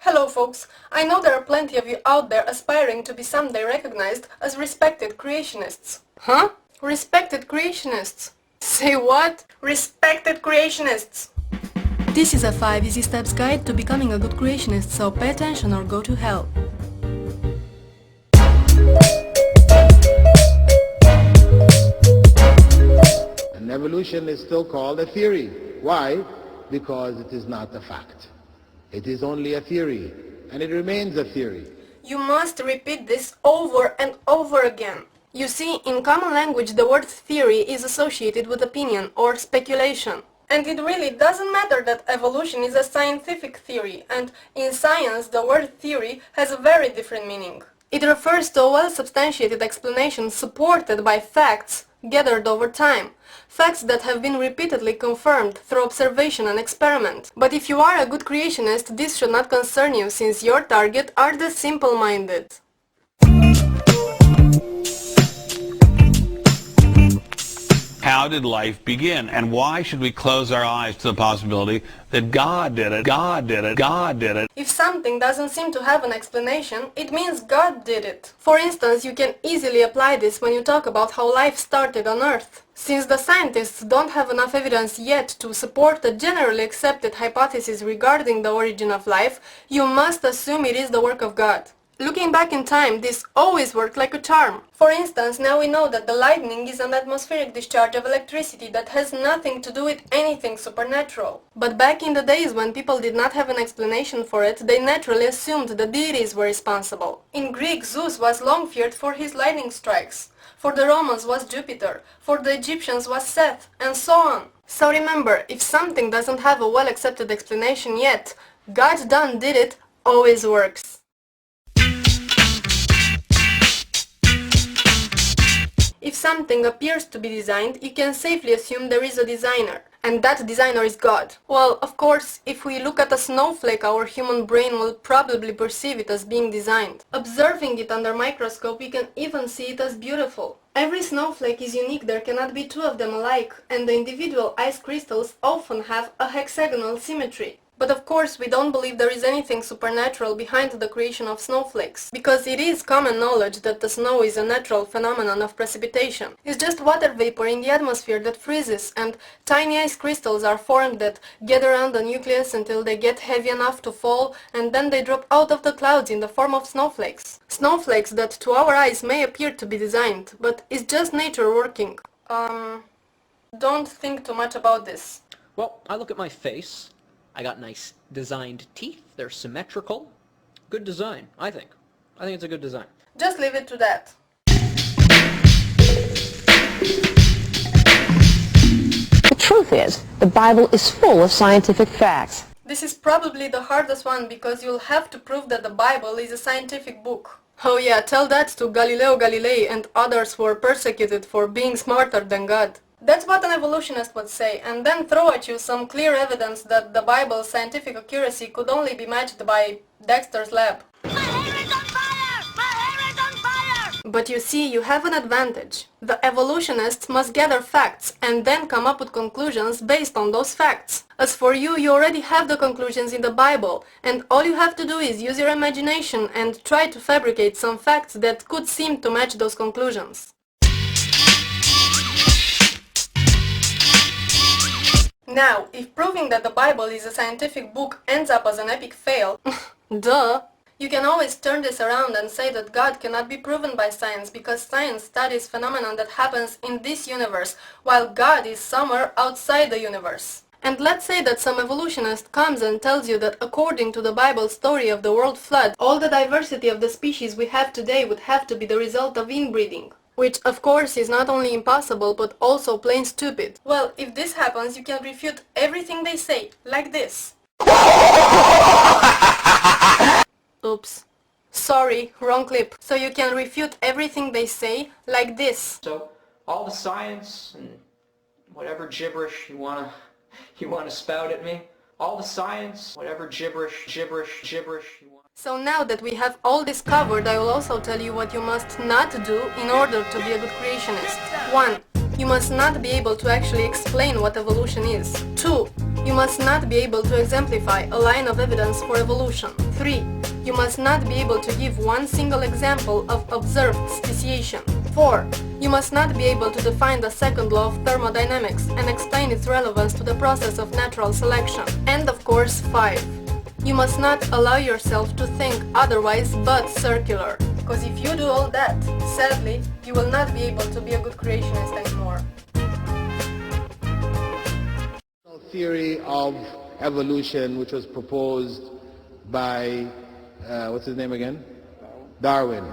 Hello folks, I know there are plenty of you out there aspiring to be someday recognized as respected creationists. Huh? Respected creationists? Say what? Respected creationists! This is a 5 easy steps guide to becoming a good creationist, so pay attention or go to hell. And evolution is still called a theory. Why? Because it is not a fact. It is only a theory, and it remains a theory. You must repeat this over and over again. You see, in common language the word theory is associated with opinion or speculation. And it really doesn't matter that evolution is a scientific theory, and in science the word theory has a very different meaning. It refers to a well-substantiated explanation supported by facts gathered over time, facts that have been repeatedly confirmed through observation and experiment. But if you are a good creationist, this should not concern you, since your target are the simple-minded. How did life begin? And why should we close our eyes to the possibility that God did it, God did it, God did it? If something doesn't seem to have an explanation, it means God did it. For instance, you can easily apply this when you talk about how life started on Earth. Since the scientists don't have enough evidence yet to support a generally accepted hypothesis regarding the origin of life, you must assume it is the work of God. Looking back in time, this always worked like a charm. For instance, now we know that the lightning is an atmospheric discharge of electricity that has nothing to do with anything supernatural. But back in the days when people did not have an explanation for it, they naturally assumed the deities were responsible. In Greek, Zeus was long feared for his lightning strikes. For the Romans was Jupiter, for the Egyptians was Seth, and so on. So remember, if something doesn't have a well-accepted explanation yet, God done did it always works. If something appears to be designed, you can safely assume there is a designer, and that designer is God. Well, of course, if we look at a snowflake, our human brain will probably perceive it as being designed. Observing it under microscope, we can even see it as beautiful. Every snowflake is unique, there cannot be two of them alike, and the individual ice crystals often have a hexagonal symmetry. But of course we don't believe there is anything supernatural behind the creation of snowflakes, because it is common knowledge that the snow is a natural phenomenon of precipitation. It's just water vapor in the atmosphere that freezes, and tiny ice crystals are formed that gather around the nucleus until they get heavy enough to fall, and then they drop out of the clouds in the form of snowflakes. Snowflakes that to our eyes may appear to be designed, but it's just nature working. Don't think too much about this. Well, I look at my face. I got nice designed teeth. They're symmetrical. Good design, I think. I think it's a good design. Just leave it to that. The truth is, the Bible is full of scientific facts. This is probably the hardest one, because you'll have to prove that the Bible is a scientific book. Oh yeah, tell that to Galileo Galilei and others who were persecuted for being smarter than God. That's what an evolutionist would say, and then throw at you some clear evidence that the Bible's scientific accuracy could only be matched by Dexter's lab. My hair is on fire! My hair is on fire! But you see, you have an advantage. The evolutionists must gather facts and then come up with conclusions based on those facts. As for you, you already have the conclusions in the Bible, and all you have to do is use your imagination and try to fabricate some facts that could seem to match those conclusions. Now, if proving that the Bible is a scientific book ends up as an epic fail, duh, you can always turn this around and say that God cannot be proven by science, because science studies phenomena that happens in this universe, while God is somewhere outside the universe. And let's say that some evolutionist comes and tells you that according to the Bible story of the world flood, all the diversity of the species we have today would have to be the result of inbreeding. Which, of course, is not only impossible, but also plain stupid. Well, if this happens, you can refute everything they say, like this. Oops. Sorry, wrong clip. So you can refute everything they say, like this. So, all the science and whatever gibberish you wanna spout at me, all the science, whatever gibberish you want. So now that we have all this covered, I will also tell you what you must not do in order to be a good creationist. 1. You must not be able to actually explain what evolution is. 2. You must not be able to exemplify a line of evidence for evolution. 3. You must not be able to give one single example of observed speciation. 4. You must not be able to define the second law of thermodynamics and explain its relevance to the process of natural selection. And of course, 5. You must not allow yourself to think otherwise but circular. Because if you do all that, sadly, you will not be able to be a good creationist anymore. Theory of evolution, which was proposed by, what's his name again? Darwin.